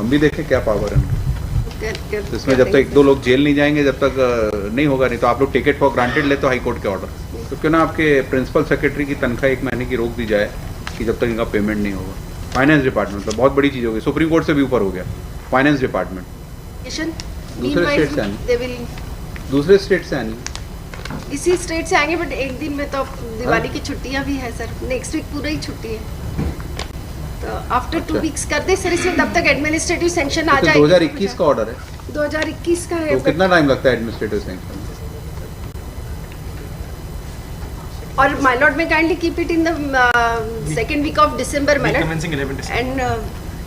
हम भी देखें क्या पावर है उनकी। तो इसमें जब तक 1-2 लोग जेल नहीं जाएंगे जब तक नहीं होगा। नहीं तो आप लोग टेक इट फॉर ग्रांटेड लेते हो हाई कोर्ट के ऑर्डर, तो क्यों ना आपके प्रिंसिपल सेक्रेटरी की तनख्वाह 1 महीने की रोक दी जाए कि जब तक इनका पेमेंट नहीं होगा। फाइनेंस डिपार्टमेंट तो बहुत बड़ी चीज़ होगी, सुप्रीम कोर्ट से भी ऊपर हो गया फाइनेंस डिपार्टमेंट। दूसरे स्टेट से आनी, दूसरे स्टेट से आनी, इसी स्टेट से आएंगे, बट एक दिन में तो दिवाली की छुट्टियां भी है सर, नेक्स्ट वीक पूरा ही छुट्टी है, तो आफ्टर 2 वीक्स कर दे सर इसमें, तब तक एडमिनिस्ट्रेटिव सैंक्शन आ जाएगा। 2021 का ऑर्डर है, 2021 का है, तो कितना टाइम लगता है एडमिनिस्ट्रेटिव सैंक्शन? और माय लॉर्ड में kindly keep it in the second week of December my lord, and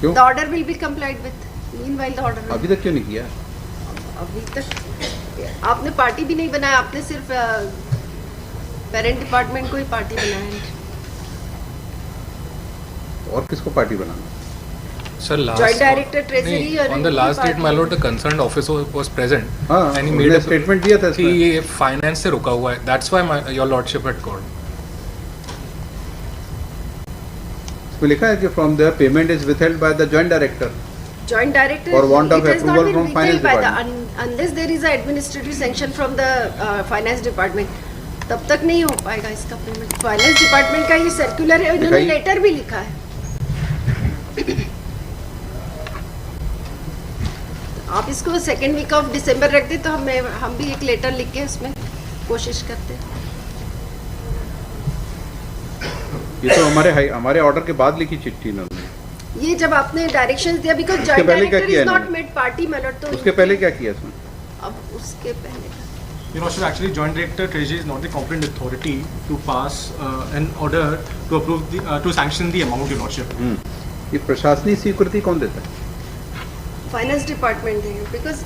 the order will be complied with. Meanwhile the order अभी तक क्यों नहीं किया? अभी तक आपने पार्टी भी नहीं बनाया, आपने सिर्फ पेरेंट डिपार्टमेंट को ही पार्टी बनाया है। और किसको पार्टी बनाना? Sir, Joint Director Treasury और on the last date, my lord, the concerned officer was present. हाँ, and he made a statement दिया था कि ये फाइनेंस से रुका हुआ है. That's why your lordship had called. इसमें लिखा है कि from their payment is withheld by the joint director. Joint Director For want of it has not approval been from finance withheld by department. unless there is a administrative sanction from the finance department, तब तक नहीं हो पाएगा इसका payment. Finance department का ये circular है, उन्होंने लेटर भी लिखा है। आप इसको सेकेंड वीक ऑफ दिसंबर रख दे तो हम भी एक लेटर लिख के उसमें कोशिश करते हैं। ये तो हमारे ऑर्डर के बाद लिखी चिट्ठी इन्होंने। ये जब आपने डायरेक्शंस दिया, because joint director is not made party my lord, तो उसके पहले क्या किया इसमें? अब उसके पहले Your Lordship, actually, Joint Director Treasury is not the competent authority to pass an order to approve to sanction the amount, Your Lordship. ये प्रशासनिक स्वीकृति कौन देता है? फाइनेंस डिपार्टमेंट देगा, बिकॉज़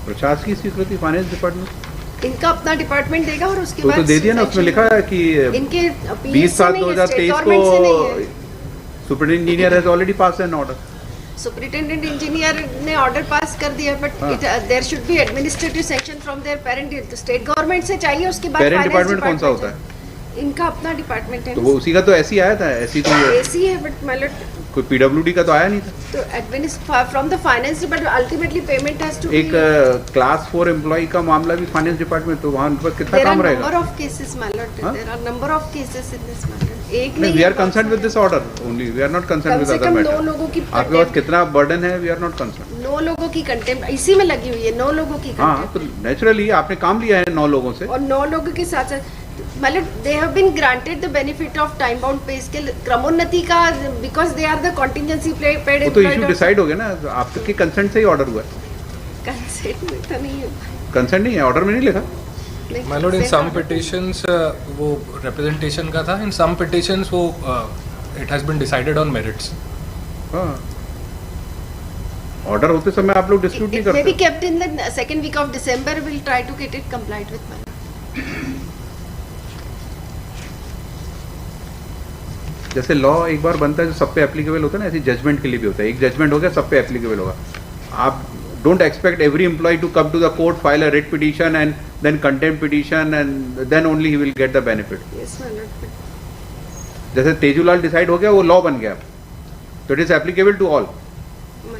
प्रशासनिक स्वीकृति फाइनेंस डिपार्टमेंट इनका अपना डिपार्टमेंट देगा, और उसके बाद तो दे दिया ना, उसमें लिखा है कि इनके 20/7/2023 को superintendent engineer has already pass an order. Superintendent engineer ने ऑर्डर पास कर दिया, but there should be administrative sanction from their parent, state government से चाहिए, उसके बाद पेरेंट डिपार्टमेंट कौन सा होता है? इनका अपना डिपार्टमेंट है, तो वो उसी का तो ऐसी आया था, ऐसी तो ऐसी है, बट मैलॉट कोई पीडब्ल्यूडी का तो आया नहीं था। तो from the finance department ultimately payment has to एक क्लास 4 एम्प्लॉय का मामला भी फाइनेंस डिपार्टमेंट, तो वहां पर कितना काम रहेगा? Number of cases my lord, there are number of cases in this matter. एक नहीं, we are concerned with this order only, we are not concerned with other matter. 9 लोगों की आपके पास कितना बर्डन है? We are not concerned. 9 लोगों की contempt इसी में लगी हुई है, 9 लोगों की हाँ, कंटेम्प्ट, तो नेचुरली आपने काम लिया है 9 लोगों से, और 9 लोगों के साथ साथ मतलब they have been granted the benefit of time bound pay scale क्रमोन्नति का, because they are the contingency paid. वो तो इशू डिसाइड हो गया ना, आपके कंसेंट से ही ऑर्डर हुआ है। कंसेंट में तो नहीं है, कंसेंट नहीं है, ऑर्डर में नहीं लिखा। My lord, in some petitions वो representation का था, in some petitions वो it has been decided on merits. हाँ, ऑर्डर होते समय आप लोग डिस्प्यूट नहीं It may be करते। kept in the second week of December. We'll try to get it complied with my. जैसे लॉ एक बार बनता है जो सब पे एप्लीकेबल होता है ना, ऐसी जजमेंट के लिए भी होता है। एक जजमेंट हो गया, सब पे एप्लीकेबल होगा। आप don't expect every employ to come to the court, file a writ petition and then contempt petition and then only he will get the benefit. Yes, my lord. जैसे तेजूलाल डिसाइड हो गया, वो लॉ बन गया, तो it is applicable to all. My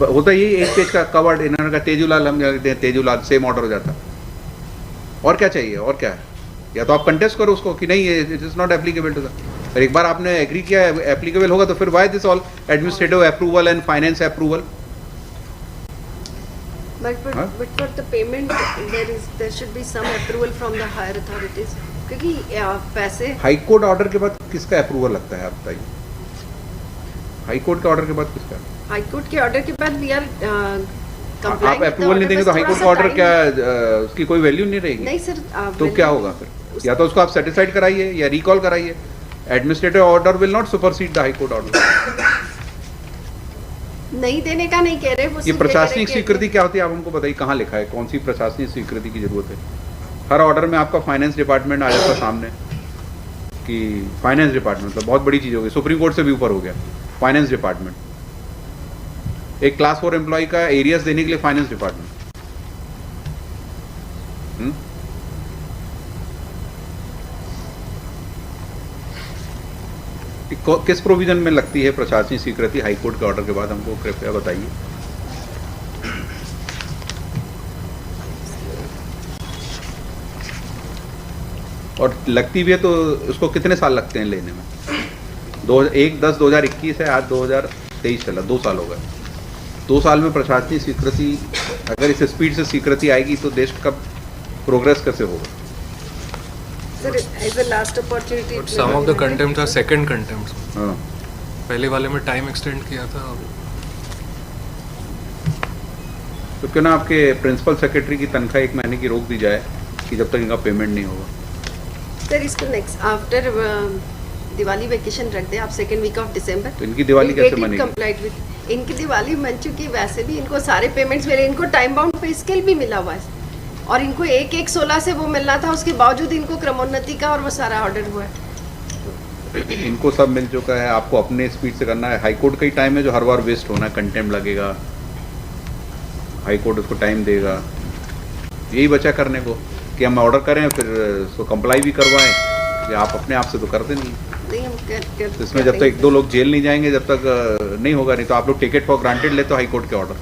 lord. होता यही एक पेज का कवर्ड, इन्होंने कहा तेजूलाल, हम तेजूलाल, सेम ऑर्डर हो जाता। और क्या चाहिए? और क्या है? या तो आप कंटेस्ट करो उसको कि नहीं, it is not applicable to the. पर एक बार आपने एग्री किया एप्लीकेबल होगा, तो फिर why this all administrative approval and finance approval? But for the payment, there should be some approval from the higher authorities. क्योंकि पैसे हाई कोर्ट ऑर्डर के बाद किसका अप्रूवल लगता है, आप बताइए? हाई कोर्ट के ऑर्डर के बाद किसका? हाई कोर्ट के ऑर्डर के बाद वी आर आप अप्रूवल नहीं देंगे तो हाई कोर्ट का ऑर्डर क्या, उसकी कोई वैल्यू नहीं रहेगी? नहीं सर, तो क्या होगा फिर? या तो उसको आप सेटिस्फाइड कराइए या रिकॉल कराइए। Administrative order will not supersede the high court order. नहीं देने का नहीं कह रहे वो। ये प्रशासनिक स्वीकृति क्या होती है, आप हमको बताइए, कहाँ लिखा है? कौन सी प्रशासनिक स्वीकृति की जरूरत है? हर ऑर्डर में आपका फाइनेंस डिपार्टमेंट आ जाता है सामने कि फाइनेंस डिपार्टमेंट, मतलब बहुत बड़ी चीज़ हो गई, सुप्रीम कोर्ट से भी ऊपर हो गया फाइनेंस डिपार्टमेंट। एक क्लास 4 एम्प्लॉय का एरियस देने के लिए फाइनेंस डिपार्टमेंट। किस प्रोविजन में लगती है प्रशासनिक स्वीकृति हाई कोर्ट के ऑर्डर के बाद, हमको कृपया बताइए। और लगती भी है तो उसको कितने साल लगते हैं लेने में? 1/10/2021 है, आज 2023 चला, 2 साल हो गए। 2 साल में प्रशासनिक स्वीकृति, अगर इस स्पीड से स्वीकृति आएगी तो देश का प्रोग्रेस कैसे होगा? Sir, as a last opportunity. But some of the contempt are second contempt. हाँ, पहले वाले में टाइम एक्सटेंड किया था। तो क्यों ना आपके प्रिंसिपल सेक्रेटरी की तनख्वाह 1 महीने की रोक दी जाए कि जब तक इनका पेमेंट नहीं होगा। सर इसको नेक्स्ट आफ्टर दिवाली वेकेशन रख दे आप, सेकेंड वीक ऑफ दिसंबर। तो इनकी दिवाली कैसे मनेगी? कंप्लीट विद इनकी दिवाली बन चुकी है, वैसे भी इनको सारे पेमेंट्स मिले, इनको टाइम बाउंड पे स्केल भी मिला हुआ है और इनको 1/1/16 से वो मिलना था, उसके बावजूद इनको क्रमोन्नति का और वो सारा ऑर्डर हुआ है। इनको सब मिल चुका है, आपको अपने स्पीड से करना है। हाई कोर्ट का ही टाइम है जो हर बार वेस्ट होना है, कंटेम्प्ट लगेगा, हाई कोर्ट उसको टाइम देगा। यही बचा करने को कि हम ऑर्डर करें फिर उसको कंप्लाई भी करवाएं, कि आप अपने आप से तो करते नहीं। नहीं हम कर तो इसमें जब तक 1-2 लोग जेल नहीं जाएंगे, जब तक नहीं होगा, नहीं तो आप लोग टेक इट फॉर ग्रांटेड लेते हो हाई कोर्ट के ऑर्डर।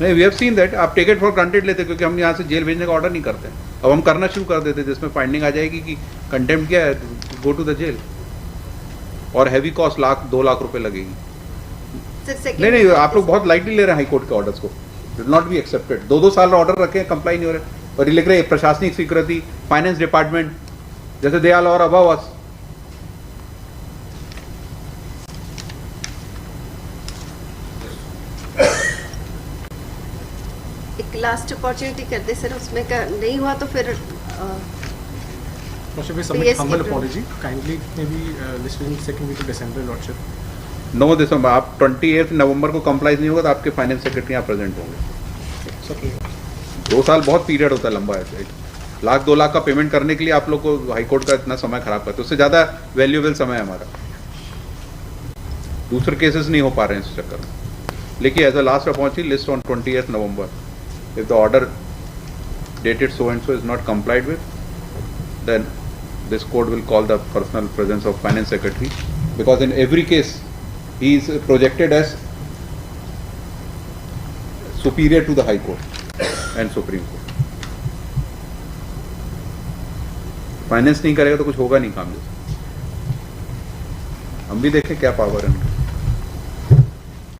नहीं, वी हैव सीन दैट आप टेक इट फॉर ग्रांटेड लेते, क्योंकि हम यहाँ से जेल भेजने का ऑर्डर नहीं करते। अब हम करना शुरू कर देते जिसमें फाइंडिंग आ जाएगी कि कंटेम्प्ट किया है, गो टू द जेल, और हैवी कॉस्ट 1-2 लाख रुपए लगेगी। नहीं, आप लोग बहुत लाइटली ले रहे हैं हाई कोर्ट के ऑर्डर्स को, विल नॉट बी एक्सेप्टेड। 2-2 साल ऑर्डर रखे हैं, कंप्लाई नहीं हो रहे, और ये लिख रहे हैं प्रशासनिक स्वीकृति, फाइनेंस डिपार्टमेंट, जैसे दे आर और अबव अस। एक लास्ट अपॉर्चुनिटी कर दे सर, उसमें नहीं हुआ तो फिर Lordship, we submit PSK humble approval. apology. Kindly maybe this will second week of December, Lordship. 9 दिसंबर, आप 28 नवंबर को कंप्लाई नहीं होगा तो आपके फाइनेंस सेक्रेटरी यहाँ प्रेजेंट होंगे। It's okay. 2 साल बहुत पीरियड होता है लंबा है, 1-2 लाख का पेमेंट करने के लिए आप लोग को हाई कोर्ट का इतना समय खराब करते हैं, उससे ज़्यादा वैल्यूएबल समय है हमारा। दूसरे केसेस नहीं हो पा रहे हैं इस चक्कर में। लेकिन as a last opportunity list on 28 November, if the order dated so and so is not complied with, then this court will call the personal presence of finance secretary, because in every case he is projected as superior to the high court and supreme court. Finance नहीं करेगा तो कुछ होगा नहीं काम जैसे। हम भी देखें क्या पावर है उनका।